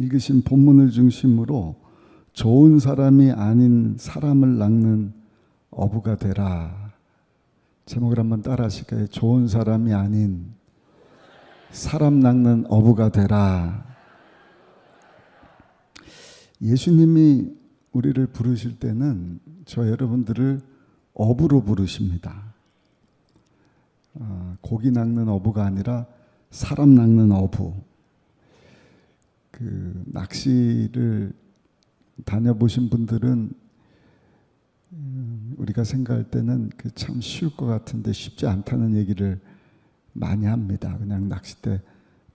읽으신 본문을 중심으로 좋은 사람이 아닌 사람을 낚는 어부가 되라. 제목을 한번 따라 하실까요? 좋은 사람이 아닌 사람 낚는 어부가 되라. 예수님이 우리를 부르실 때는 저 여러분들을 어부로 부르십니다. 고기 낚는 어부가 아니라 사람 낚는 어부. 그 낚시를 다녀보신 분들은 우리가 생각할 때는 그 참 쉬울 것 같은데 쉽지 않다는 얘기를 많이 합니다. 그냥 낚싯대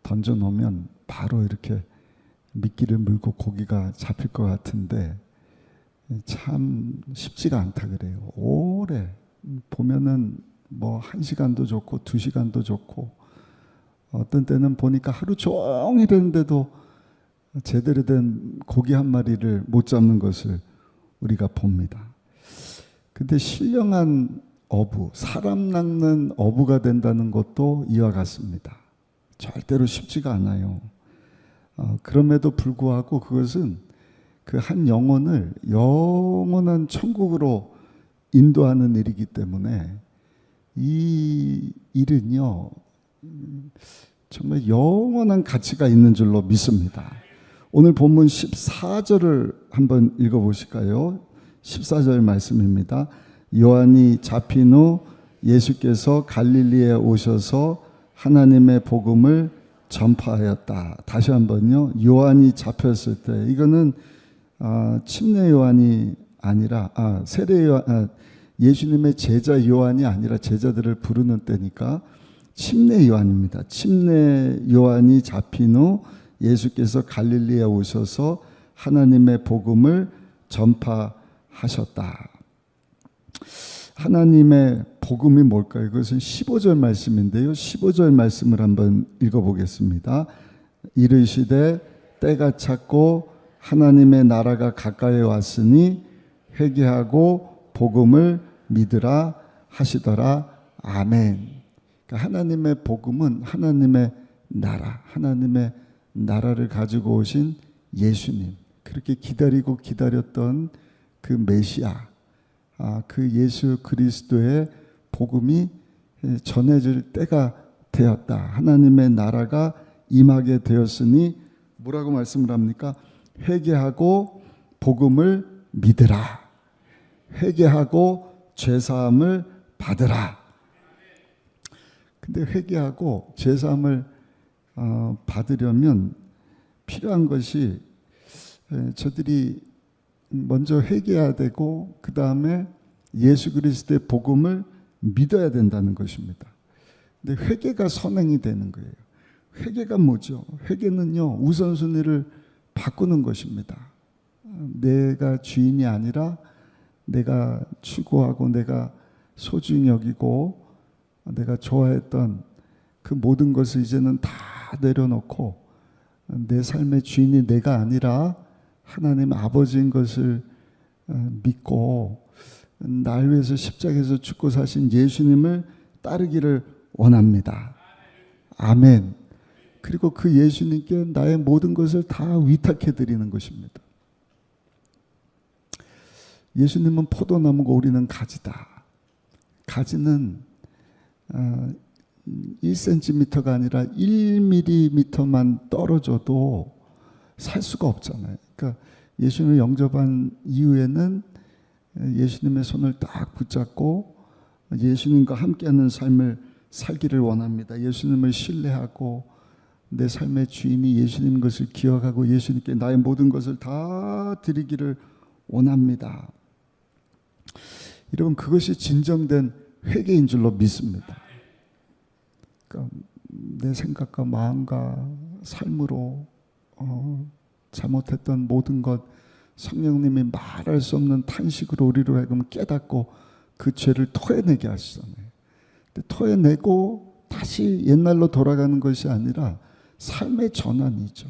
던져놓으면 바로 이렇게 미끼를 물고 고기가 잡힐 것 같은데 참 쉽지가 않다 그래요. 오래 보면은 뭐 1시간도 좋고 2시간도 좋고 어떤 때는 보니까 하루 종일 했는데도 제대로 된 고기 한 마리를 못 잡는 것을 우리가 봅니다. 근데 신령한 어부, 사람 낚는 어부가 된다는 것도 이와 같습니다. 절대로 쉽지가 않아요. 그럼에도 불구하고 그것은 그 한 영혼을 영원한 천국으로 인도하는 일이기 때문에 이 일은요 정말 영원한 가치가 있는 줄로 믿습니다. 오늘 본문 14절을 한번 읽어보실까요? 14절 말씀입니다. 요한이 잡힌 후 예수께서 갈릴리에 오셔서 하나님의 복음을 전파하였다. 다시 한번요. 요한이 잡혔을 때 이거는 침례 요한이 아니라 세례 요한, 예수님의 제자 요한이 아니라 제자들을 부르는 때니까 침례 요한입니다. 침례 요한이 잡힌 후 예수께서 갈릴리에 오셔서 하나님의 복음을 전파하셨다. 하나님의 복음이 뭘까요? 이것은 15절 말씀인데요. 15절 말씀을 한번 읽어보겠습니다. 이르시되 때가 찼고 하나님의 나라가 가까이 왔으니 회개하고 복음을 믿으라 하시더라. 아멘. 그러니까 하나님의 복음은 하나님의 나라, 하나님의 나라를 가지고 오신 예수님, 그렇게 기다리고 기다렸던 그 메시아, 그 예수 그리스도의 복음이 전해질 때가 되었다. 하나님의 나라가 임하게 되었으니 뭐라고 말씀을 합니까? 회개하고 복음을 믿으라. 회개하고 죄사함을 받으라. 근데 회개하고 죄사함을 받으려면 필요한 것이 저들이 먼저 회개해야 되고 그 다음에 예수 그리스도의 복음을 믿어야 된다는 것입니다. 근데 회개가 선행이 되는 거예요. 회개가 뭐죠? 회개는요 우선순위를 바꾸는 것입니다. 내가 주인이 아니라 내가 추구하고 내가 소중히 여기고 내가 좋아했던 그 모든 것을 이제는 다 내려놓고 내 삶의 주인이 내가 아니라 하나님 아버지인 것을 믿고 날 위해서 십자가에서 죽고 사신 예수님을 따르기를 원합니다. 아멘. 그리고 그 예수님께 나의 모든 것을 다 위탁해 드리는 것입니다. 예수님은 포도나무고 우리는 가지다. 가지는 1cm가 아니라 1mm만 떨어져도 살 수가 없잖아요. 그러니까 예수님을 영접한 이후에는 예수님의 손을 딱 붙잡고 예수님과 함께하는 삶을 살기를 원합니다. 예수님을 신뢰하고 내 삶의 주인이 예수님 것을 기억하고 예수님께 나의 모든 것을 다 드리기를 원합니다. 여러분 그것이 진정된 회개인 줄로 믿습니다. 그러니까 내 생각과 마음과 삶으로 잘못했던 모든 것 성령님이 말할 수 없는 탄식으로 우리로 하여금 깨닫고 그 죄를 토해내게 하시잖아요. 근데 토해내고 다시 옛날로 돌아가는 것이 아니라 삶의 전환이죠.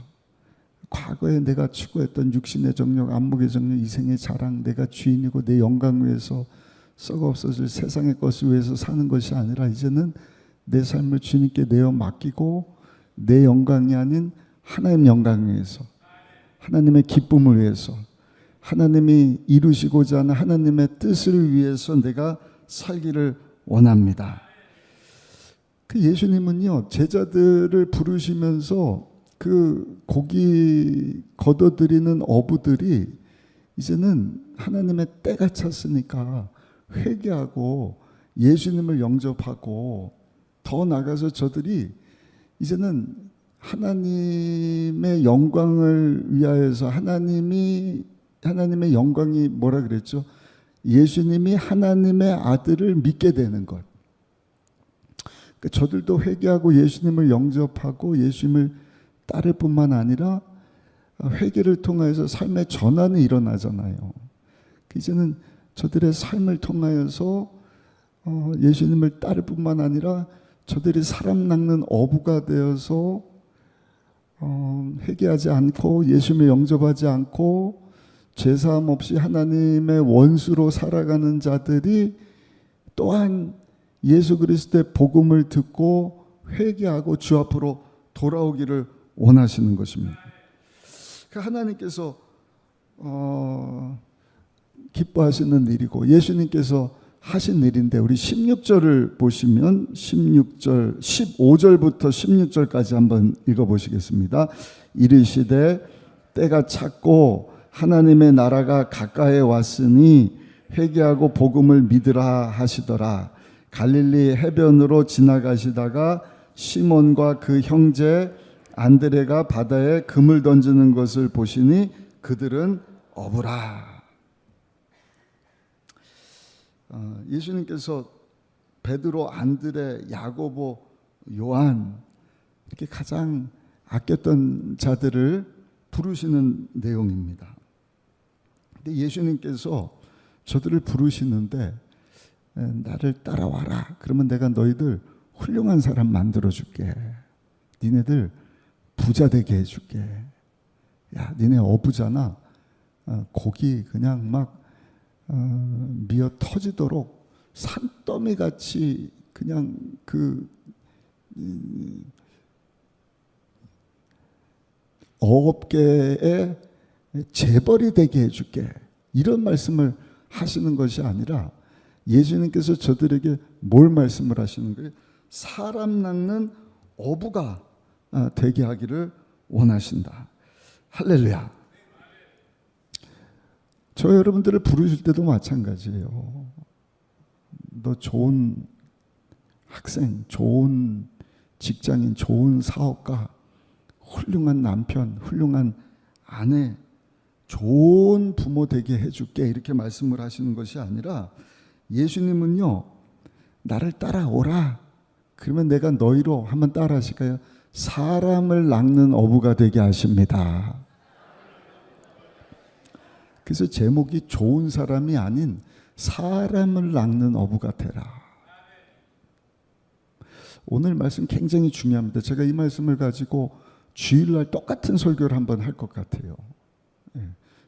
과거에 내가 추구했던 육신의 정욕, 안목의 정욕, 이생의 자랑, 내가 주인이고 내 영광 위해서 썩어 없어질 세상의 것을 위해서 사는 것이 아니라 이제는 내 삶을 주님께 내어 맡기고 내 영광이 아닌 하나님 영광 위해서 하나님의 기쁨을 위해서, 하나님이 이루시고자 하는 하나님의 뜻을 위해서 내가 살기를 원합니다. 그 예수님은요, 제자들을 부르시면서 그 고기 걷어들이는 어부들이 이제는 하나님의 때가 찼으니까 회개하고 예수님을 영접하고, 더 나아가서 저들이 이제는 하나님의 영광을 위하여서, 하나님의 영광이 뭐라 그랬죠? 예수님이 하나님의 아들을 믿게 되는 것. 그러니까 저들도 회개하고 예수님을 영접하고 예수님을 따를 뿐만 아니라 회개를 통하여서 삶의 전환이 일어나잖아요. 이제는 저들의 삶을 통하여서 예수님을 따를 뿐만 아니라 저들이 사람 낚는 어부가 되어서 회개하지 않고 예수님을 영접하지 않고 죄사함 없이 하나님의 원수로 살아가는 자들이 또한 예수 그리스도의 복음을 듣고 회개하고 주 앞으로 돌아오기를 원하시는 것입니다. 하나님께서 기뻐하시는 일이고 예수님께서 하신 일인데, 우리 16절을 보시면 15절부터 16절까지 한번 읽어보시겠습니다. 이르시되 때가 찼고 하나님의 나라가 가까이 왔으니 회개하고 복음을 믿으라 하시더라. 갈릴리 해변으로 지나가시다가 시몬과 그 형제 안드레가 바다에 금을 던지는 것을 보시니 그들은 어부라. 예수님께서 베드로, 안드레, 야고보, 요한, 이렇게 가장 아꼈던 자들을 부르시는 내용입니다. 근데 예수님께서 저들을 부르시는데, 나를 따라와라. 그러면 내가 너희들 훌륭한 사람 만들어줄게. 니네들 부자 되게 해줄게. 야, 니네 어부잖아. 고기 그냥 막 미어 터지도록 산더미 같이 그냥 어업계의 재벌이 되게 해줄게. 이런 말씀을 하시는 것이 아니라 예수님께서 저들에게 뭘 말씀을 하시는 거예요? 사람 낚는 어부가 되게 하기를 원하신다. 할렐루야. 저 여러분들을 부르실 때도 마찬가지예요. 너 좋은 학생, 좋은 직장인, 좋은 사업가, 훌륭한 남편, 훌륭한 아내, 좋은 부모 되게 해줄게, 이렇게 말씀을 하시는 것이 아니라, 예수님은요, 나를 따라오라. 그러면 내가 너희로 한번 따라 하실까요? 사람을 낚는 어부가 되게 하십니다. 그래서 제목이 좋은 사람이 아닌 사람을 낚는 어부가 되라. 오늘 말씀 굉장히 중요합니다. 제가 이 말씀을 가지고 주일날 똑같은 설교를 한번 할 것 같아요.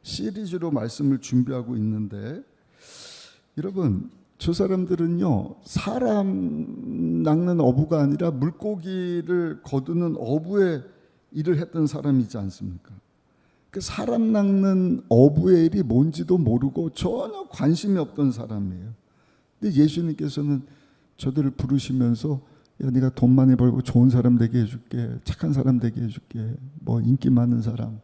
시리즈로 말씀을 준비하고 있는데, 여러분, 저 사람들은요, 사람 낚는 어부가 아니라 물고기를 거두는 어부의 일을 했던 사람이지 않습니까? 그 사람 낚는 어부의 일이 뭔지도 모르고 전혀 관심이 없던 사람이에요. 근데 예수님께서는 저들을 부르시면서, 야, 네가 돈 많이 벌고 좋은 사람 되게 해줄게, 착한 사람 되게 해줄게, 뭐 인기 많은 사람,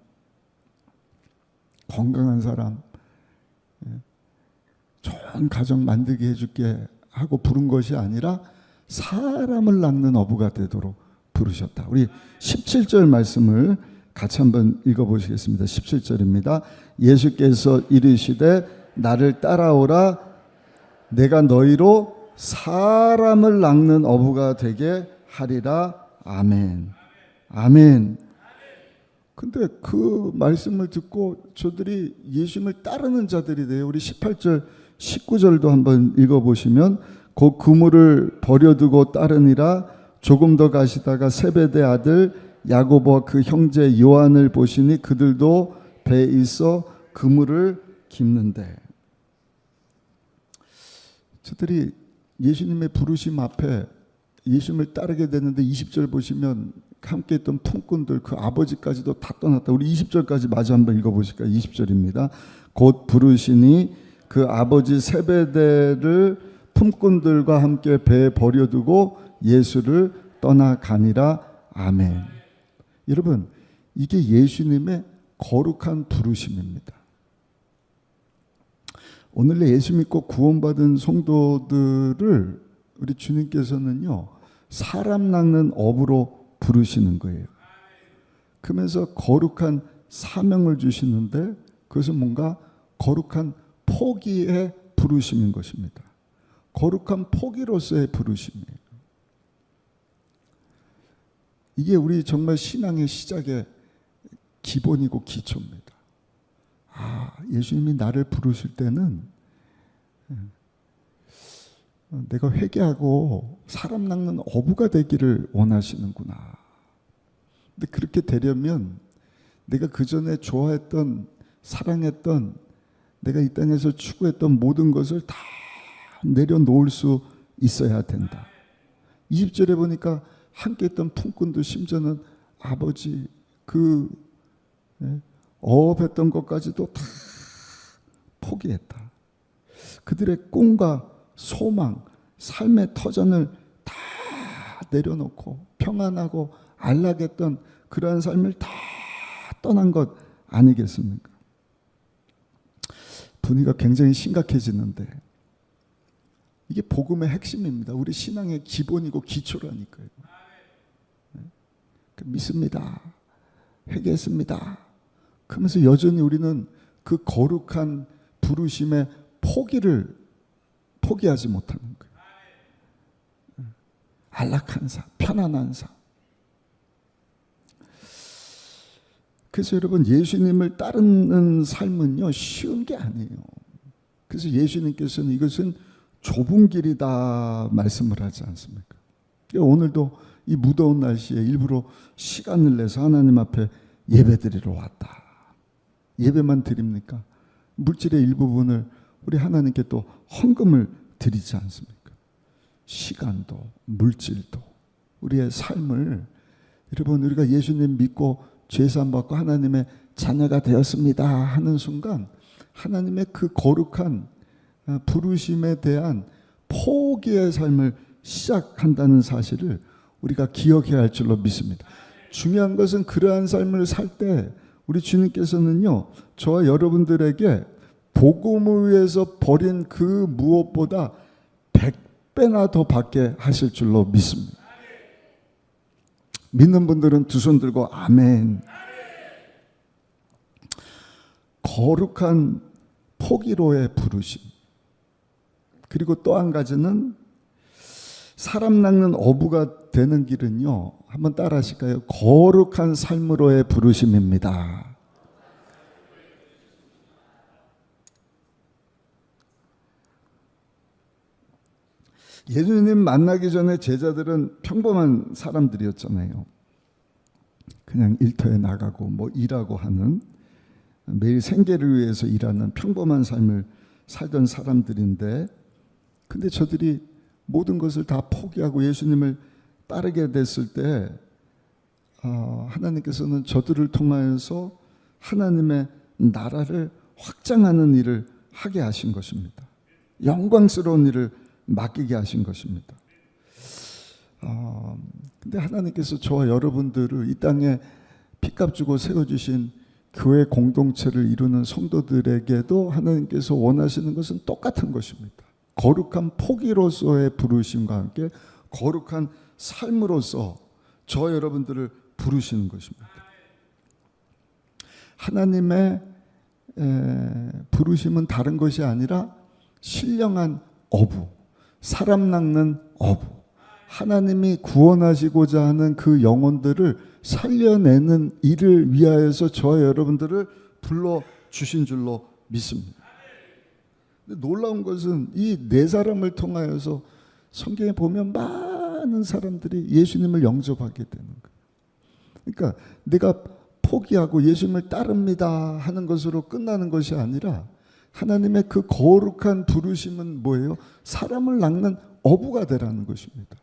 건강한 사람, 좋은 가정 만들게 해줄게 하고 부른 것이 아니라 사람을 낚는 어부가 되도록 부르셨다. 우리 17절 말씀을 같이 한번 읽어보시겠습니다. 17절입니다. 예수께서 이르시되 나를 따라오라. 내가 너희로 사람을 낚는 어부가 되게 하리라. 아멘. 아멘. 근데 그 말씀을 듣고 저들이 예수님을 따르는 자들이 돼요. 우리 18절 19절도 한번 읽어보시면, 곧 그물을 버려두고 따르니라. 조금 더 가시다가 세베대 아들 야고보와 그 형제 요한을 보시니 그들도 배에 있어 그물을 깁는데, 저들이 예수님의 부르심 앞에 예수님을 따르게 됐는데 20절 보시면 함께 있던 품꾼들 그 아버지까지도 다 떠났다. 우리 20절까지 마저 한번 읽어보실까요? 20절입니다. 곧 부르시니 그 아버지 세베대를 품꾼들과 함께 배에 버려두고 예수를 떠나가니라. 아멘. 여러분, 이게 예수님의 거룩한 부르심입니다. 오늘 예수 믿고 구원받은 성도들을 우리 주님께서는요, 사람 낚는 업으로 부르시는 거예요. 그러면서 거룩한 사명을 주시는데 그것은 뭔가 거룩한 포기의 부르심인 것입니다. 거룩한 포기로서의 부르심이에요. 이게 우리 정말 신앙의 시작의 기본이고 기초입니다. 예수님이 나를 부르실 때는 내가 회개하고 사람 낚는 어부가 되기를 원하시는구나. 근데 그렇게 되려면 내가 그전에 좋아했던, 사랑했던, 내가 이 땅에서 추구했던 모든 것을 다 내려놓을 수 있어야 된다. 20절에 보니까 함께 있던 품꾼도 심지어는 아버지 어업했던 것까지도 다 포기했다. 그들의 꿈과 소망, 삶의 터전을 다 내려놓고 평안하고 안락했던 그러한 삶을 다 떠난 것 아니겠습니까? 분위기가 굉장히 심각해지는데 이게 복음의 핵심입니다. 우리 신앙의 기본이고 기초라니까요. 믿습니다. 회개했습니다. 그러면서 여전히 우리는 그 거룩한 부르심의 포기하지 못하는 거예요. 안락한 삶, 편안한 삶. 그래서 여러분, 예수님을 따르는 삶은요, 쉬운 게 아니에요. 그래서 예수님께서는 이것은 좁은 길이다 말씀을 하지 않습니까? 오늘도 이 무더운 날씨에 일부러 시간을 내서 하나님 앞에 예배드리러 왔다. 예배만 드립니까? 물질의 일부분을 우리 하나님께 또 헌금을 드리지 않습니까? 시간도 물질도 우리의 삶을, 여러분, 우리가 예수님 믿고 죄사함 받고 하나님의 자녀가 되었습니다 하는 순간 하나님의 그 거룩한 부르심에 대한 포기의 삶을 시작한다는 사실을 우리가 기억해야 할 줄로 믿습니다. 중요한 것은 그러한 삶을 살 때 우리 주님께서는요, 저와 여러분들에게 복음을 위해서 버린 그 무엇보다 100배나 더 받게 하실 줄로 믿습니다. 믿는 분들은 두 손 들고 아멘. 거룩한 포기로의 부르심. 그리고 또 한 가지는 사람 낚는 어부가 되는 길은요, 한번 따라 하실까요? 거룩한 삶으로의 부르심입니다. 예수님 만나기 전에 제자들은 평범한 사람들이었잖아요. 그냥 일터에 나가고 뭐 일하고 하는, 매일 생계를 위해서 일하는 평범한 삶을 살던 사람들인데, 근데 저들이 모든 것을 다 포기하고 예수님을 따르게 됐을 때 하나님께서는 저들을 통하여서 하나님의 나라를 확장하는 일을 하게 하신 것입니다. 영광스러운 일을 맡기게 하신 것입니다. 근데 하나님께서 저와 여러분들을 이 땅에 피값 주고 세워주신 교회 공동체를 이루는 성도들에게도 하나님께서 원하시는 것은 똑같은 것입니다. 거룩한 포기로서의 부르심과 함께 거룩한 삶으로서 저 여러분들을 부르시는 것입니다. 하나님의 부르심은 다른 것이 아니라 신령한 어부, 사람 낚는 어부, 하나님이 구원하시고자 하는 그 영혼들을 살려내는 일을 위하여서 저와 여러분들을 불러주신 줄로 믿습니다. 근데 놀라운 것은 이 네 사람을 통하여서 성경에 보면 많은 사람들이 예수님을 영접하게 되는 거예요. 그러니까 내가 포기하고 예수님을 따릅니다 하는 것으로 끝나는 것이 아니라 하나님의 그 거룩한 부르심은 뭐예요? 사람을 낚는 어부가 되라는 것입니다.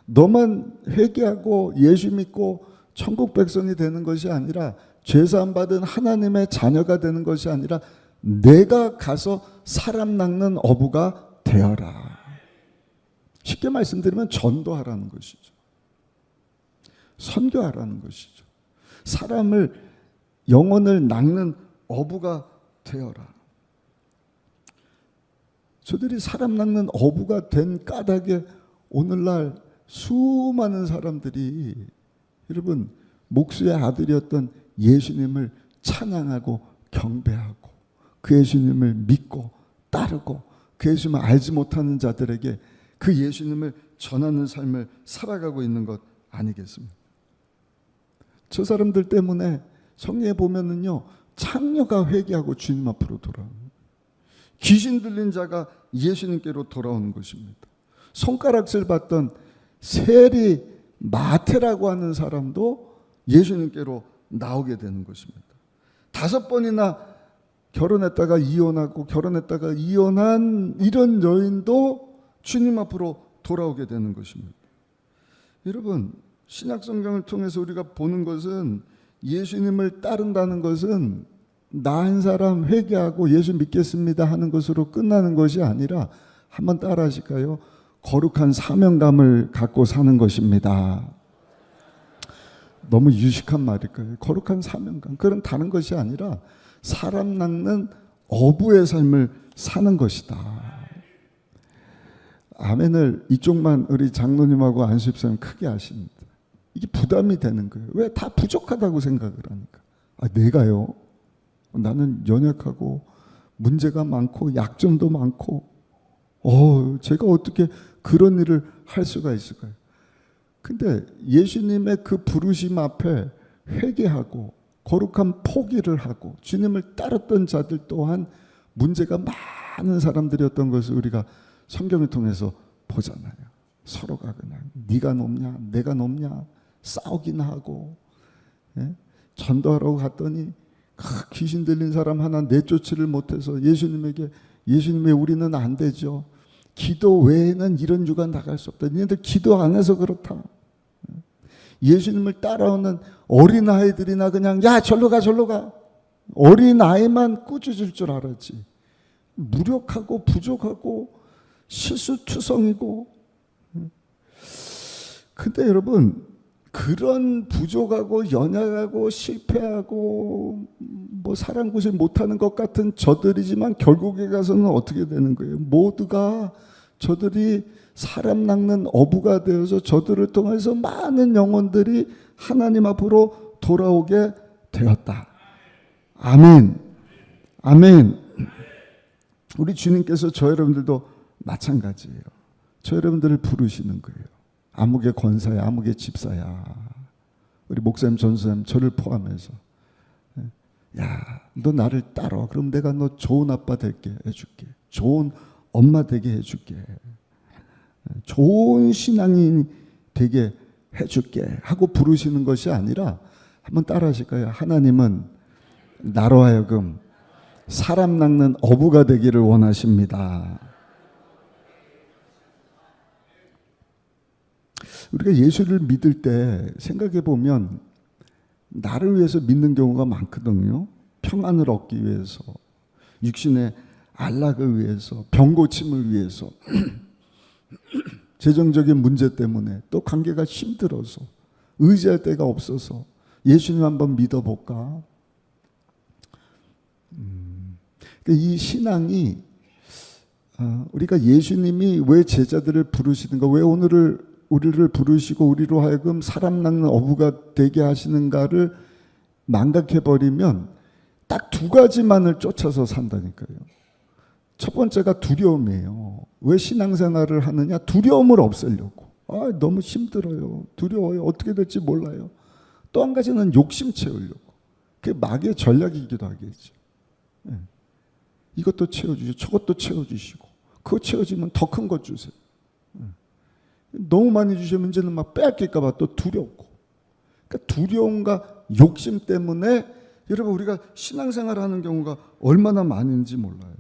너만 회개하고 예수 믿고 천국 백성이 되는 것이 아니라 죄사함 받은 하나님의 자녀가 되는 것이 아니라 내가 가서 사람 낚는 어부가 되어라. 쉽게 말씀드리면 전도하라는 것이죠. 선교하라는 것이죠. 사람을, 영혼을 낚는 어부가 되어라. 저들이 사람 낚는 어부가 된 까닭에 오늘날 수많은 사람들이, 여러분, 목수의 아들이었던 예수님을 찬양하고 경배하고 그 예수님을 믿고 따르고 그 예수님을 알지 못하는 자들에게 그 예수님을 전하는 삶을 살아가고 있는 것 아니겠습니까? 저 사람들 때문에 성경에 보면은요, 창녀가 회개하고 주님 앞으로 돌아옵니다. 귀신 들린 자가 예수님께로 돌아오는 것입니다. 손가락질 받던 세리 마태라고 하는 사람도 예수님께로 나오게 되는 것입니다. 5번이나 결혼했다가 이혼하고 결혼했다가 이혼한 이런 여인도 주님 앞으로 돌아오게 되는 것입니다. 여러분, 신약 성경을 통해서 우리가 보는 것은, 예수님을 따른다는 것은 나 한 사람 회개하고 예수 믿겠습니다 하는 것으로 끝나는 것이 아니라, 한번 따라 하실까요? 거룩한 사명감을 갖고 사는 것입니다. 너무 유식한 말일까요? 거룩한 사명감. 그건 다른 것이 아니라 사람 낚는 어부의 삶을 사는 것이다. 아멘을 이쪽만 우리 장로님하고 안수집사님 크게 하십니다. 이게 부담이 되는 거예요. 왜? 다 부족하다고 생각을 하니까. 내가요? 나는 연약하고 문제가 많고 약점도 많고 제가 어떻게 그런 일을 할 수가 있을까요? 근데 예수님의 그 부르심 앞에 회개하고 거룩한 포기를 하고 주님을 따랐던 자들 또한 문제가 많은 사람들이었던 것을 우리가 성경을 통해서 보잖아요. 서로가 그냥 네가 높냐 내가 높냐 싸우긴 하고, 전도하러 갔더니 귀신 들린 사람 하나 내쫓지를 못해서 예수님의 우리는 안 되죠. 기도 외에는 이런 유가 나갈 수 없다. 니네들 기도 안 해서 그렇다. 예수님을 따라오는 어린아이들이나 그냥 야 절로 가 절로 가. 어린아이만 꾸짖을 줄 알았지. 무력하고 부족하고 실수투성이고. 근데 여러분, 그런 부족하고 연약하고 실패하고 사랑구실 못하는 것 같은 저들이지만 결국에 가서는 어떻게 되는 거예요? 모두가 저들이 사람 낚는 어부가 되어서 저들을 통해서 많은 영혼들이 하나님 앞으로 돌아오게 되었다. 아멘. 아멘. 우리 주님께서 저 여러분들도 마찬가지예요. 저 여러분들을 부르시는 거예요. 아무개 권사야, 아무개 집사야. 우리 목사님, 전사님 저를 포함해서, 야, 너 나를 따라. 그럼 내가 너 좋은 아빠 되게 해줄게. 좋은 엄마 되게 해줄게. 좋은 신앙이 되게 해줄게 하고 부르시는 것이 아니라, 한번 따라 하실까요? 하나님은 나로 하여금 사람 낚는 어부가 되기를 원하십니다. 우리가 예수를 믿을 때 생각해 보면 나를 위해서 믿는 경우가 많거든요. 평안을 얻기 위해서, 육신의 안락을 위해서, 병 고침을 위해서, 재정적인 문제 때문에, 또 관계가 힘들어서, 의지할 데가 없어서 예수님 한번 믿어볼까? 이 신앙이, 우리가 예수님이 왜 제자들을 부르시는가, 왜 우리를 부르시고 우리로 하여금 사람 낚는 어부가 되게 하시는가를 망각해버리면 딱 2가지만을 쫓아서 산다니까요. 첫 번째가 두려움이에요. 왜 신앙생활을 하느냐? 두려움을 없애려고. 너무 힘들어요. 두려워요. 어떻게 될지 몰라요. 또 한 가지는 욕심 채우려고. 그게 마귀의 전략이기도 하겠죠. 이것도 채워주시고 저것도 채워주시고, 그거 채워지면 더 큰 것 주세요. 너무 많이 주시면 이제는 막 빼앗길까 봐 또 두렵고. 그러니까 두려움과 욕심 때문에 여러분 우리가 신앙생활을 하는 경우가 얼마나 많은지 몰라요.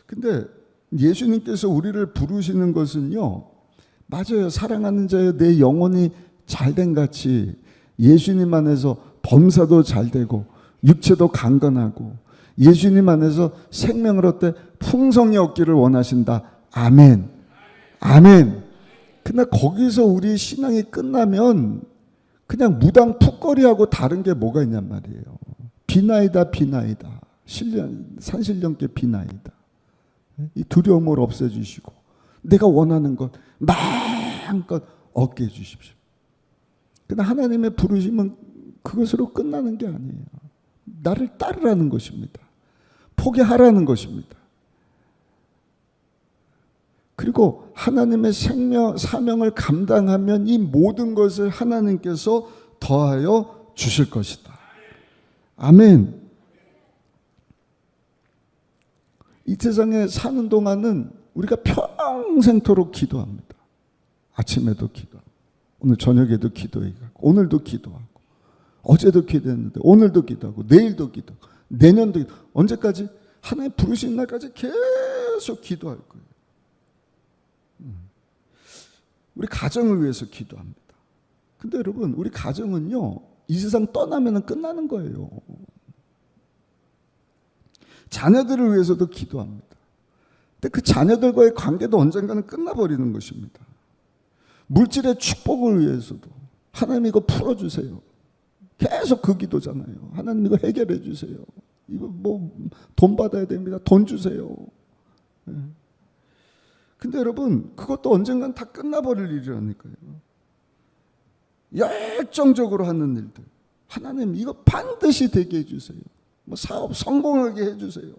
근데 예수님께서 우리를 부르시는 것은요, 맞아요. 사랑하는 자여 내 영혼이 잘된 같이 예수님 안에서 범사도 잘 되고 육체도 강건하고 예수님 안에서 생명을 얻되 풍성히 얻기를 원하신다. 아멘. 아멘. 그러나 거기서 우리 신앙이 끝나면 그냥 무당 풋거리하고 다른 게 뭐가 있냔 말이에요. 비나이다 비나이다. 산신령께 비나이다. 이 두려움을 없애주시고 내가 원하는 것 마음껏 얻게 해주십시오. 그러나 하나님의 부르심은 그것으로 끝나는 게 아니에요. 나를 따르라는 것입니다. 포기하라는 것입니다. 그리고 하나님의 사명을 감당하면 이 모든 것을 하나님께서 더하여 주실 것이다. 아멘. 이 세상에 사는 동안은 우리가 평생토록 기도합니다. 아침에도 기도하고 오늘 저녁에도 기도하고 오늘도 기도하고 어제도 기도했는데 오늘도 기도하고 내일도 기도하고 내년도 기도하고 언제까지? 하나님 부르신 날까지 계속 기도할 거예요. 우리 가정을 위해서 기도합니다. 근데 여러분 우리 가정은요 이 세상 떠나면 끝나는 거예요. 자녀들을 위해서도 기도합니다. 근데 그 자녀들과의 관계도 언젠가는 끝나버리는 것입니다. 물질의 축복을 위해서도 하나님 이거 풀어주세요. 계속 그 기도잖아요. 하나님 이거 해결해 주세요. 이거 뭐 돈 받아야 됩니다. 돈 주세요. 근데 여러분 그것도 언젠간 다 끝나버릴 일이라니까요. 열정적으로 하는 일들 하나님 이거 반드시 되게 해주세요. 뭐 사업 성공하게 해주세요.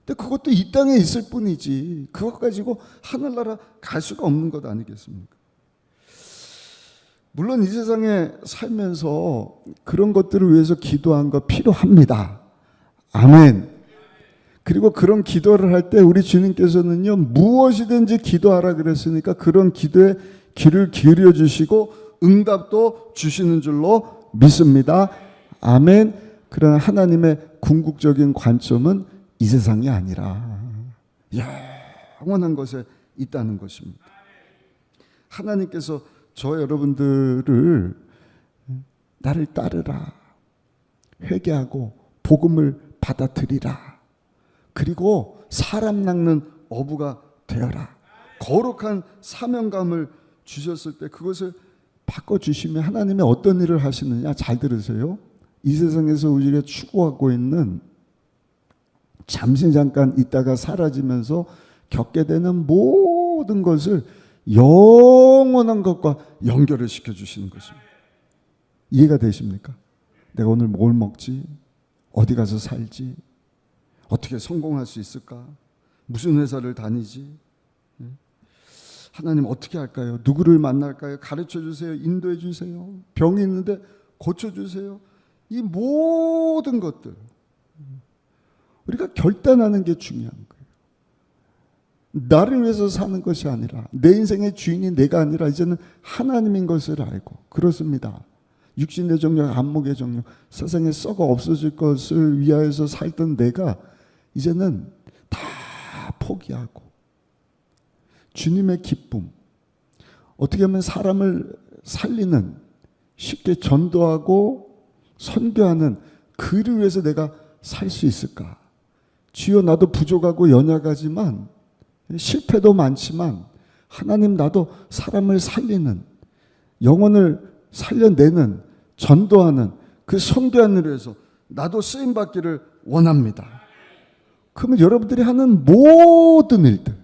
근데 그것도 이 땅에 있을 뿐이지 그것 가지고 하늘나라 갈 수가 없는 것 아니겠습니까? 물론 이 세상에 살면서 그런 것들을 위해서 기도한 거 필요합니다. 아멘. 그리고 그런 기도를 할 때 우리 주님께서는요 무엇이든지 기도하라 그랬으니까 그런 기도에 귀를 기울여 주시고 응답도 주시는 줄로 믿습니다. 아멘. 그러나 하나님의 궁극적인 관점은 이 세상이 아니라 영원한 것에 있다는 것입니다. 하나님께서 저 여러분들을 나를 따르라, 회개하고 복음을 받아들이라, 그리고 사람 낚는 어부가 되어라, 거룩한 사명감을 주셨을 때 그것을 바꿔주시면 하나님이 어떤 일을 하시느냐. 잘 들으세요. 이 세상에서 우리가 추구하고 있는 잠시 잠깐 있다가 사라지면서 겪게 되는 모든 것을 영원한 것과 연결을 시켜주시는 것입니다. 이해가 되십니까? 내가 오늘 뭘 먹지? 어디 가서 살지? 어떻게 성공할 수 있을까? 무슨 회사를 다니지? 하나님 어떻게 할까요? 누구를 만날까요? 가르쳐 주세요. 인도해 주세요. 병이 있는데 고쳐 주세요. 이 모든 것들 우리가 결단하는 게 중요한 거예요. 나를 위해서 사는 것이 아니라 내 인생의 주인이 내가 아니라 이제는 하나님인 것을 알고 그렇습니다. 육신의 정욕, 안목의 정욕, 세상에 썩어 없어질 것을 위하여서 살던 내가 이제는 다 포기하고 주님의 기쁨, 어떻게 하면 사람을 살리는, 쉽게 전도하고 선교하는 그를 위해서 내가 살 수 있을까? 주여 나도 부족하고 연약하지만 실패도 많지만 하나님 나도 사람을 살리는, 영혼을 살려내는, 전도하는 그 선교하는 일을 위해서 나도 쓰임받기를 원합니다. 그러면 여러분들이 하는 모든 일들,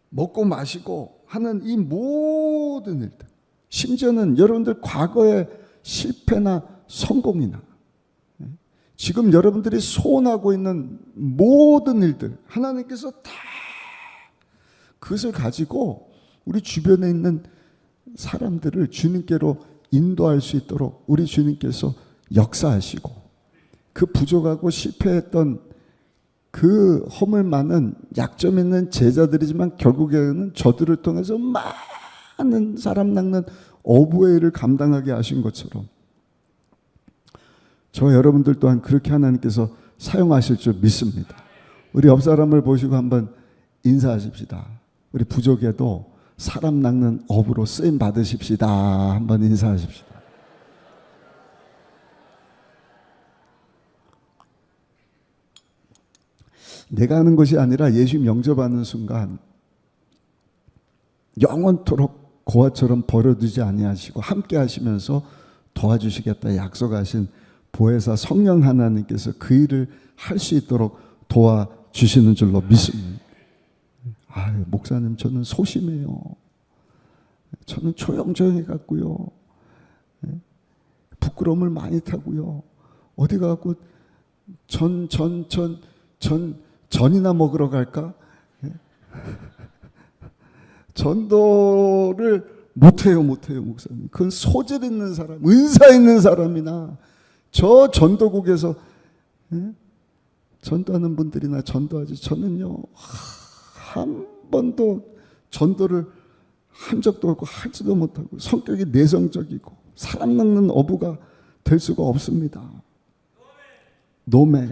먹고 마시고 하는 이 모든 일들, 심지어는 여러분들 과거의 실패나 성공이나 지금 여러분들이 소원하고 있는 모든 일들 하나님께서 다 그것을 가지고 우리 주변에 있는 사람들을 주님께로 인도할 수 있도록 우리 주님께서 역사하시고 그 부족하고 실패했던 그 허물 많은 약점 있는 제자들이지만 결국에는 저들을 통해서 많은 사람 낚는 어부의 일을 감당하게 하신 것처럼 저 여러분들 또한 그렇게 하나님께서 사용하실 줄 믿습니다. 우리 옆 사람을 보시고 한번 인사하십시다. 우리 부족에도 사람 낚는 어부로 쓰임 받으십시다. 한번 인사하십시다. 내가 하는 것이 아니라 예수님 영접하는 순간 영원토록 고아처럼 버려두지 아니하시고 함께 하시면서 도와주시겠다 약속하신 보혜사 성령 하나님께서 그 일을 할 수 있도록 도와주시는 줄로 믿습니다. 목사님 저는 소심해요. 저는 조용조용해 갖고요. 부끄러움을 많이 타고요. 어디 가고 전이나 먹으러 갈까? 전도를 못해요 목사님. 그건 소질 있는 사람, 은사 있는 사람이나 저 전도국에서 전도하는 분들이나 전도하지. 저는요 한 번도 전도를 한 적도 없고 하지도 못하고 성격이 내성적이고 사람 낚는 어부가 될 수가 없습니다. 노매.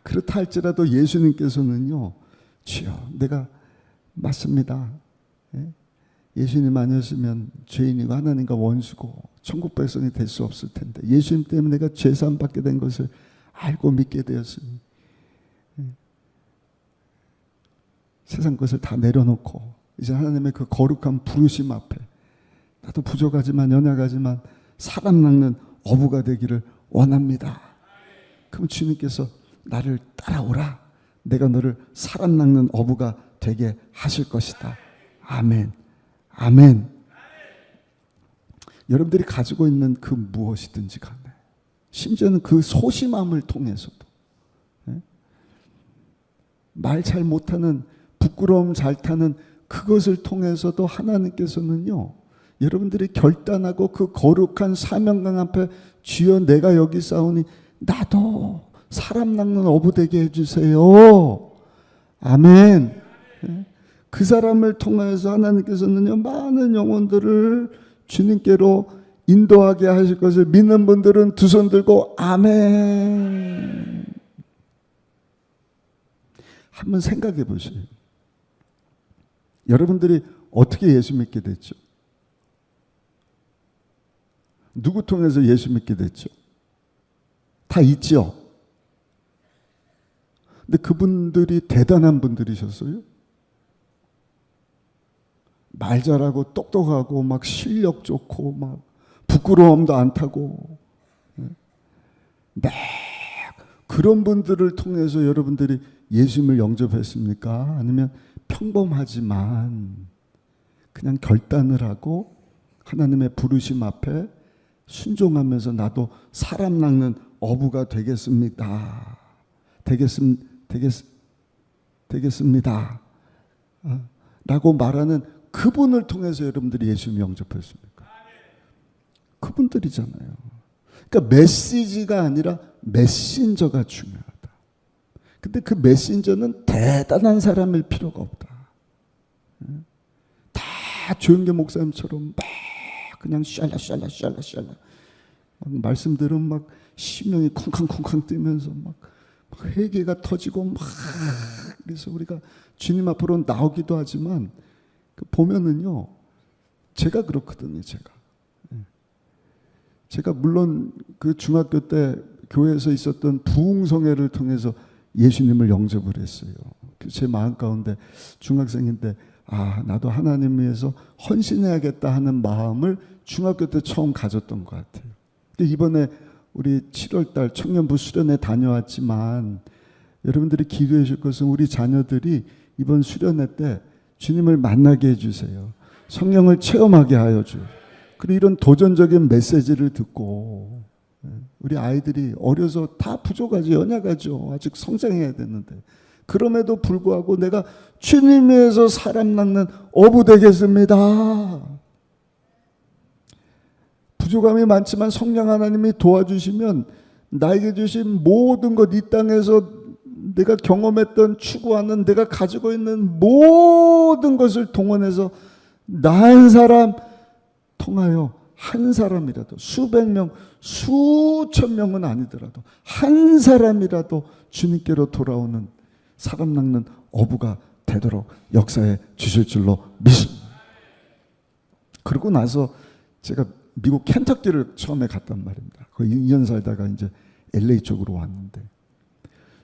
그렇다 할지라도 예수님께서는요, 주여 내가 맞습니다. 예수님 아니었으면 죄인이고 하나님과 원수고 천국 백성이 될 수 없을 텐데 예수님 때문에 내가 죄사함 받게 된 것을 알고 믿게 되었으니 세상 것을 다 내려놓고 이제 하나님의 그 거룩한 부르심 앞에 나도 부족하지만 연약하지만 사람 낚는 어부가 되기를 원합니다. 그럼 주님께서 나를 따라오라. 내가 너를 사람 낚는 어부가 되게 하실 것이다. 아멘. 아멘. 여러분들이 가지고 있는 그 무엇이든지 간에 심지어는 그 소심함을 통해서도 말 잘 못하는 부끄러움 잘 타는 그것을 통해서도 하나님께서는요 여러분들이 결단하고 그 거룩한 사명강 앞에 주여 내가 여기 싸우니 나도 사람 낚는 어부 되게 해주세요. 아멘. 그 사람을 통해서 하나님께서는요 많은 영혼들을 주님께로 인도하게 하실 것을 믿는 분들은 두 손 들고 아멘. 한번 생각해 보세요. 여러분들이 어떻게 예수 믿게 됐죠? 누구 통해서 예수 믿게 됐죠? 다 있죠? 근데 그분들이 대단한 분들이셨어요? 말 잘하고 똑똑하고 막 실력 좋고 막 부끄러움도 안 타고 네. 그런 분들을 통해서 여러분들이 예수님을 영접했습니까? 아니면 평범하지만 그냥 결단을 하고 하나님의 부르심 앞에 순종하면서 나도 사람 낚는 어부가 되겠습니다. 되겠습니다. 라고 말하는 그분을 통해서 여러분들이 예수님 영접했습니까? 그분들이잖아요. 그러니까 메시지가 아니라 메신저가 중요하다. 근데 그 메신저는 대단한 사람일 필요가 없다. 다 조용계 목사님처럼 막 그냥 샬라 말씀 들으면 막 심령이 쿵쾅쿵쾅 뛰면서 막 회개가 터지고 막 그래서 우리가 주님 앞으로 나오기도 하지만 보면은요 제가 그렇거든요. 제가 물론 그 중학교 때 교회에서 있었던 부흥성회를 통해서 예수님을 영접을 했어요. 제 마음 가운데 중학생인데 나도 하나님 위해서 헌신해야겠다 하는 마음을 중학교 때 처음 가졌던 것 같아요. 근데 이번에 우리 7월달 청년부 수련회 다녀왔지만 여러분들이 기도해 주실 것은 우리 자녀들이 이번 수련회 때 주님을 만나게 해주세요. 성령을 체험하게 하여 주세요. 그리고 이런 도전적인 메시지를 듣고 우리 아이들이 어려서 다 부족하죠. 연약하죠. 아직 성장해야 되는데 그럼에도 불구하고 내가 주님 위해서 사람 낚는 어부 되겠습니다. 부족함이 많지만 성령 하나님이 도와주시면 나에게 주신 모든 것 이 땅에서 내가 경험했던 추구하는 내가 가지고 있는 모든 것을 동원해서 나 한 사람 통하여 한 사람이라도 수백 명 수천 명은 아니더라도 한 사람이라도 주님께로 돌아오는 사람 낚는 어부가 되도록 역사해 주실 줄로 믿습니다. 그러고 나서 제가 미국 켄터키를 처음에 갔단 말입니다. 거의 2년 살다가 이제 LA 쪽으로 왔는데,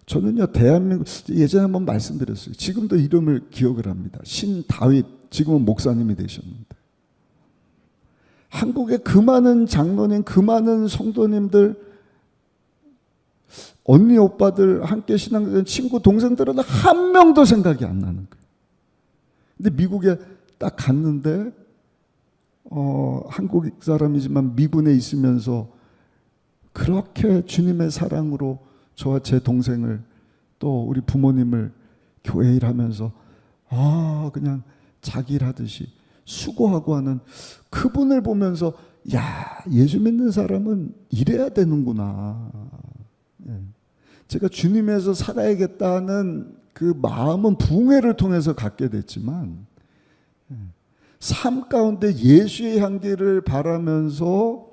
저는요, 대한민국, 예전에 한번 말씀드렸어요. 지금도 이름을 기억을 합니다. 신다윗, 지금은 목사님이 되셨는데, 한국의 그 많은 장로님, 그 많은 성도님들, 언니, 오빠들, 함께 신앙된 친구, 동생들은 한 명도 생각이 안 나는 거예요. 근데 미국에 딱 갔는데, 한국 사람이지만 미군에 있으면서 그렇게 주님의 사랑으로 저와 제 동생을, 또 우리 부모님을 교회 일하면서 그냥 자기 일 하듯이 수고하고 하는 그분을 보면서, 야, 예수 믿는 사람은 이래야 되는구나. 제가 주님에서 살아야겠다는 그 마음은 부흥회를 통해서 갖게 됐지만, 삶 가운데 예수의 향기를 바라면서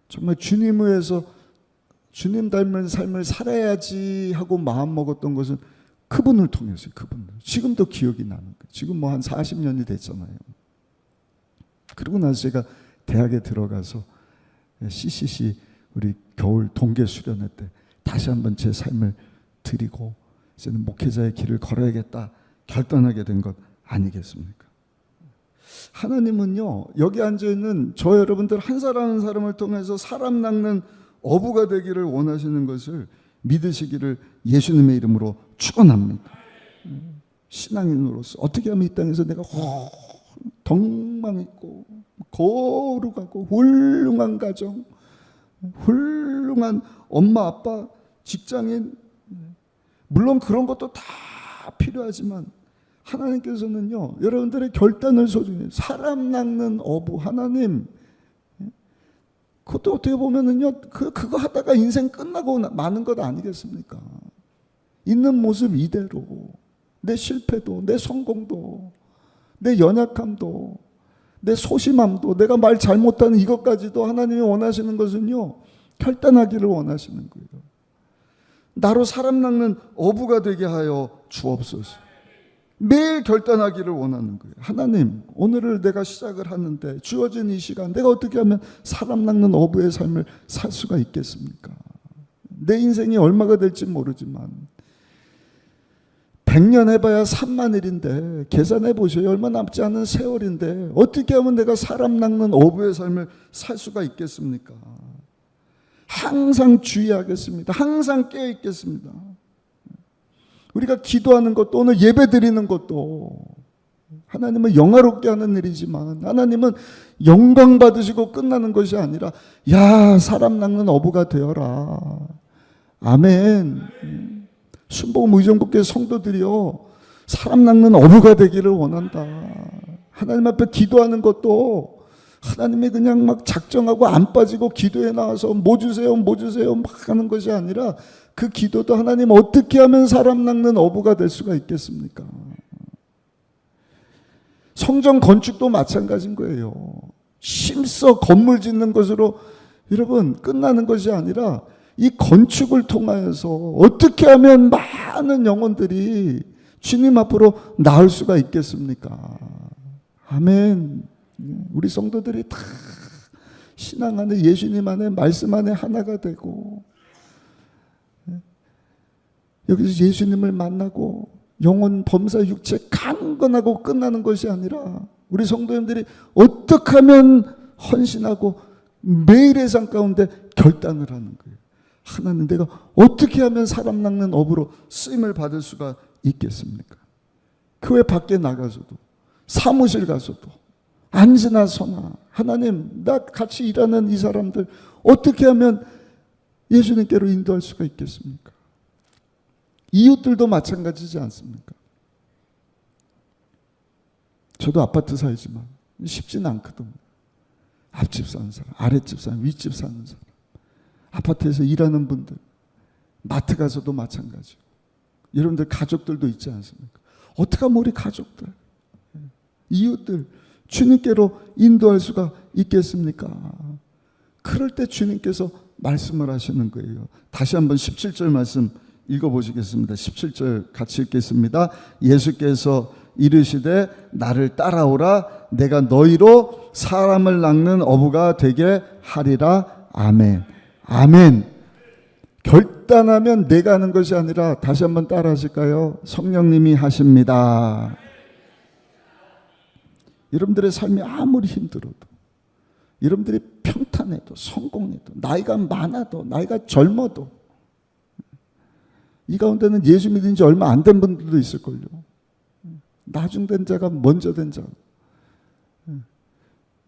정말 주님 위해서 주님 닮은 삶을 살아야지 하고 마음 먹었던 것은 그분을 통해서요. 그분을. 지금도 기억이 나는 거예요. 지금 뭐 한 40년이 됐잖아요. 그리고 나서 제가 대학에 들어가서 CCC 우리 겨울 동계 수련회 때 다시 한번 제 삶을 드리고 이제는 목회자의 길을 걸어야겠다 결단하게 된 것 아니겠습니까? 하나님은요, 여기 앉아있는 저 여러분들 한 사람 한 사람을 통해서 사람 낚는 어부가 되기를 원하시는 것을 믿으시기를 예수님의 이름으로 축원합니다. 신앙인으로서 어떻게 하면 이 땅에서 내가 덕망 있고 거룩하고 훌륭한 가정, 훌륭한 엄마 아빠, 직장인, 물론 그런 것도 다 필요하지만 하나님께서는요, 여러분들의 결단을 소중히 사람 낚는 어부 하나님, 그것도 어떻게 보면은요, 그거 하다가 인생 끝나고 마는 것 아니겠습니까? 있는 모습 이대로 내 실패도, 내 성공도, 내 연약함도, 내 소심함도, 내가 말 잘못하는 이것까지도 하나님이 원하시는 것은요, 결단하기를 원하시는 거예요. 나로 사람 낚는 어부가 되게 하여 주옵소서. 매일 결단하기를 원하는 거예요. 하나님, 오늘을 내가 시작을 하는데 주어진 이 시간 내가 어떻게 하면 사람 낚는 어부의 삶을 살 수가 있겠습니까? 내 인생이 얼마가 될지 모르지만 100년 해봐야 3만 일인데 계산해 보셔요. 얼마 남지 않은 세월인데 어떻게 하면 내가 사람 낚는 어부의 삶을 살 수가 있겠습니까? 항상 주의하겠습니다. 항상 깨어 있겠습니다. 우리가 기도하는 것도, 오늘 예배 드리는 것도 하나님은 영화롭게 하는 일이지만 하나님은 영광 받으시고 끝나는 것이 아니라, 야, 사람 낚는 어부가 되어라. 아멘. 순복음 의정부교회 성도들이요, 사람 낚는 어부가 되기를 원한다. 하나님 앞에 기도하는 것도 하나님이 그냥 막 작정하고 안 빠지고 기도에 나와서 뭐 주세요 뭐 주세요 막 하는 것이 아니라, 그 기도도 하나님 어떻게 하면 사람 낚는 어부가 될 수가 있겠습니까? 성전 건축도 마찬가지인 거예요. 힘써 건물 짓는 것으로 여러분 끝나는 것이 아니라, 이 건축을 통하여서 어떻게 하면 많은 영혼들이 주님 앞으로 나올 수가 있겠습니까? 아멘. 우리 성도들이 다 신앙 안에, 예수님 안에, 말씀 안에 하나가 되고 여기서 예수님을 만나고 영혼 범사 육체 강건하고 끝나는 것이 아니라, 우리 성도님들이 어떻게 하면 헌신하고 매일의 삶 가운데 결단을 하는 거예요. 하나님, 내가 어떻게 하면 사람 낚는 어부로 쓰임을 받을 수가 있겠습니까? 교회 밖에 나가서도, 사무실 가서도, 앉으나 서나, 하나님, 나 같이 일하는 이 사람들 어떻게 하면 예수님께로 인도할 수가 있겠습니까? 이웃들도 마찬가지지 않습니까? 저도 아파트 살지만 쉽지는 않거든요. 앞집 사는 사람, 아랫집 사람, 윗집 사는 사람, 아파트에서 일하는 분들, 마트 가서도 마찬가지고, 여러분들 가족들도 있지 않습니까? 어떻게 하면 우리 가족들, 이웃들 주님께로 인도할 수가 있겠습니까? 그럴 때 주님께서 말씀을 하시는 거예요. 다시 한번 17절 말씀 읽어보시겠습니다. 17절 같이 읽겠습니다. 예수께서 이르시되 나를 따라오라. 내가 너희로 사람을 낚는 어부가 되게 하리라. 아멘. 아멘. 결단하면 내가 하는 것이 아니라, 다시 한번 따라 하실까요? 성령님이 하십니다. 여러분들의 삶이 아무리 힘들어도, 여러분들이 평탄해도 성공해도, 나이가 많아도 나이가 젊어도, 이 가운데는 예수 믿은 지 얼마 안 된 분들도 있을걸요. 나중된 자가 먼저 된 자.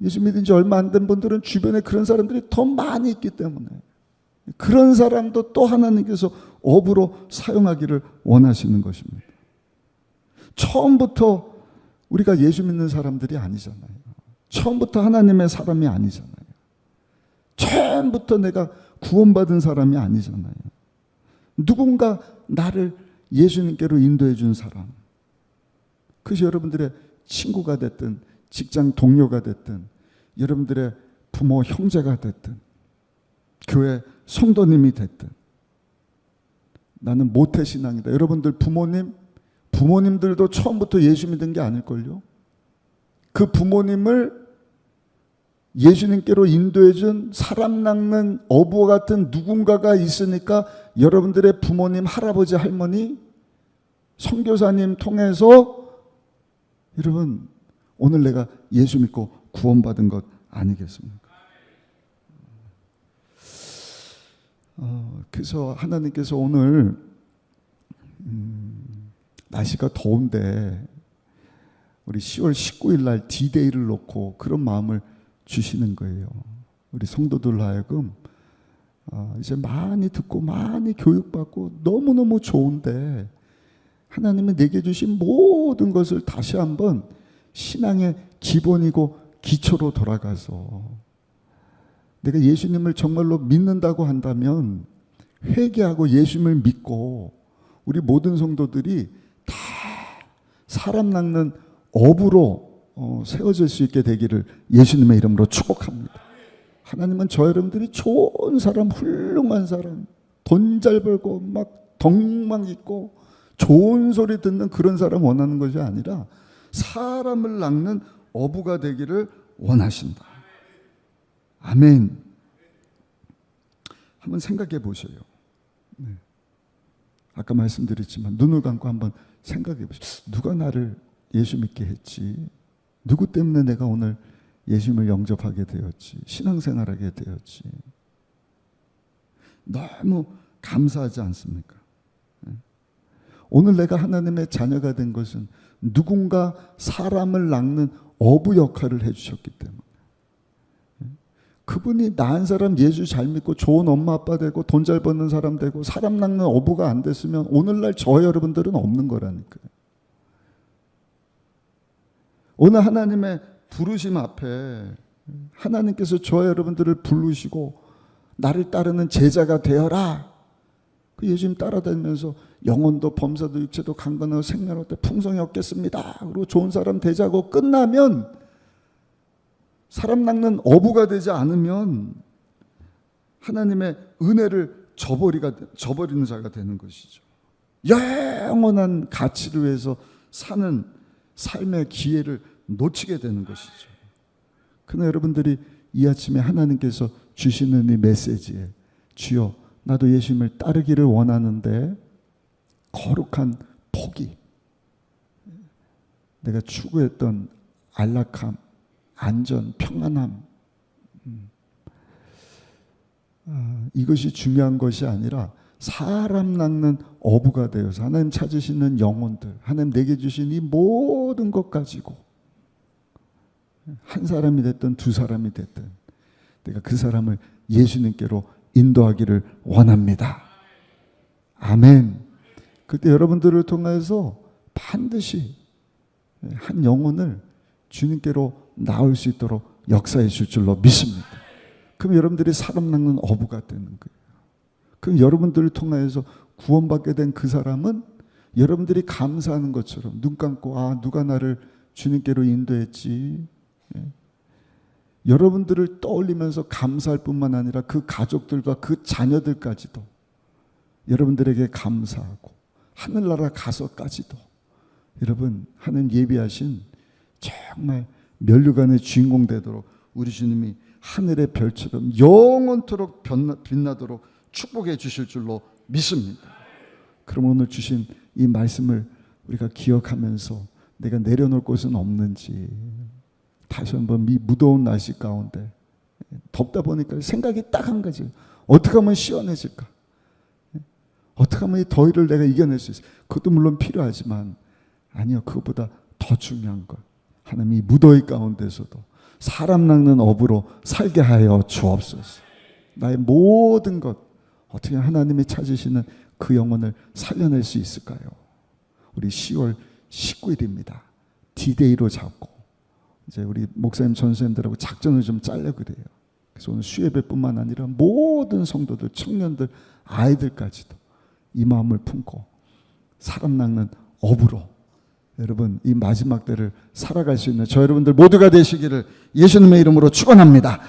예수 믿은 지 얼마 안 된 분들은 주변에 그런 사람들이 더 많이 있기 때문에 그런 사람도 또 하나님께서 업으로 사용하기를 원하시는 것입니다. 처음부터 우리가 예수 믿는 사람들이 아니잖아요. 처음부터 하나님의 사람이 아니잖아요. 처음부터 내가 구원받은 사람이 아니잖아요. 누군가 나를 예수님께로 인도해 준 사람, 그것이 여러분들의 친구가 됐든 직장 동료가 됐든 여러분들의 부모 형제가 됐든 교회 성도님이 됐든, 나는 모태신앙이다. 여러분들 부모님들도 처음부터 예수 믿은 게 아닐걸요. 그 부모님을 예수님께로 인도해 준 사람 낚는 어부와 같은 누군가가 있으니까 여러분들의 부모님, 할아버지, 할머니, 선교사님 통해서 여러분 오늘 내가 예수 믿고 구원받은 것 아니겠습니까? 그래서 하나님께서 오늘 날씨가 더운데 우리 10월 19일 날 D-Day를 놓고 그런 마음을 주시는 거예요. 우리 성도들 하여금 이제 많이 듣고 많이 교육받고 너무너무 좋은데, 하나님이 내게 주신 모든 것을 다시 한번 신앙의 기본이고 기초로 돌아가서 내가 예수님을 정말로 믿는다고 한다면 회개하고 예수님을 믿고 우리 모든 성도들이 다 사람 낚는 어부로 세워질 수 있게 되기를 예수님의 이름으로 축복합니다. 하나님은 저 여러분들이 좋은 사람, 훌륭한 사람, 돈 잘 벌고 막 덕망 있고 좋은 소리 듣는 그런 사람 원하는 것이 아니라 사람을 낚는 어부가 되기를 원하신다. 아멘. 한번 생각해 보세요. 네. 아까 말씀드렸지만 눈을 감고 한번 생각해 보세요. 누가 나를 예수 믿게 했지? 누구 때문에 내가 오늘 예수님을 영접하게 되었지? 신앙생활하게 되었지? 너무 감사하지 않습니까? 오늘 내가 하나님의 자녀가 된 것은 누군가 사람을 낚는 어부 역할을 해주셨기 때문에, 그분이 나은 사람 예수 잘 믿고 좋은 엄마 아빠 되고 돈 잘 버는 사람 되고 사람 낚는 어부가 안 됐으면 오늘날 저 여러분들은 없는 거라니까요. 오늘 하나님의 부르심 앞에 하나님께서 저 여러분들을 부르시고 나를 따르는 제자가 되어라. 그 예수님 따라다니면서 영혼도 범사도 육체도 강건하고 생명할 때 풍성히 얻겠습니다. 그리고 좋은 사람 되자고 끝나면, 사람 낚는 어부가 되지 않으면 하나님의 은혜를 저버리는 자가 되는 것이죠. 영원한 가치를 위해서 사는 삶의 기회를 놓치게 되는 것이죠. 그러나 여러분들이 이 아침에 하나님께서 주시는 이 메시지에, 주여 나도 예수님을 따르기를 원하는데 거룩한 포기, 내가 추구했던 안락함, 안전, 평안함, 이것이 중요한 것이 아니라 사람 낚는 어부가 되어서 하나님 찾으시는 영혼들, 하나님 내게 주신 이 모든 것 가지고 한 사람이 됐든 두 사람이 됐든 내가 그 사람을 예수님께로 인도하기를 원합니다. 아멘. 그때 여러분들을 통해서 반드시 한 영혼을 주님께로 나올 수 있도록 역사해 줄 줄로 믿습니다. 그럼 여러분들이 사람 낚는 어부가 되는 거예요. 그럼 여러분들을 통해서 구원받게 된 그 사람은 여러분들이 감사하는 것처럼 눈 감고 누가 나를 주님께로 인도했지, 여러분들을 떠올리면서 감사할 뿐만 아니라 그 가족들과 그 자녀들까지도 여러분들에게 감사하고 하늘나라 가서까지도 여러분 하나님 예비하신 정말 면류관의 주인공 되도록 우리 주님이 하늘의 별처럼 영원토록 빛나도록 축복해 주실 줄로 믿습니다. 그럼 오늘 주신 이 말씀을 우리가 기억하면서 내가 내려놓을 곳은 없는지 다시 한번 이 무더운 날씨 가운데 덥다 보니까 생각이 딱 한 가지, 어떻게 하면 시원해질까? 어떻게 하면 이 더위를 내가 이겨낼 수 있을까? 그것도 물론 필요하지만 아니요, 그것보다 더 중요한 것, 하나님 이 무더위 가운데서도 사람 낚는 업으로 살게 하여 주옵소서. 나의 모든 것 어떻게 하나님이 찾으시는 그 영혼을 살려낼 수 있을까요? 우리 10월 19일입니다. D-Day로 잡고 이제 우리 목사님 전수님들하고 작전을 좀 짜려고 그래요. 그래서 오늘 수예배뿐만 아니라 모든 성도들, 청년들, 아이들까지도 이 마음을 품고 사람 낚는 업으로 여러분 이 마지막 때를 살아갈 수 있는 저 여러분들 모두가 되시기를 예수님의 이름으로 축원합니다.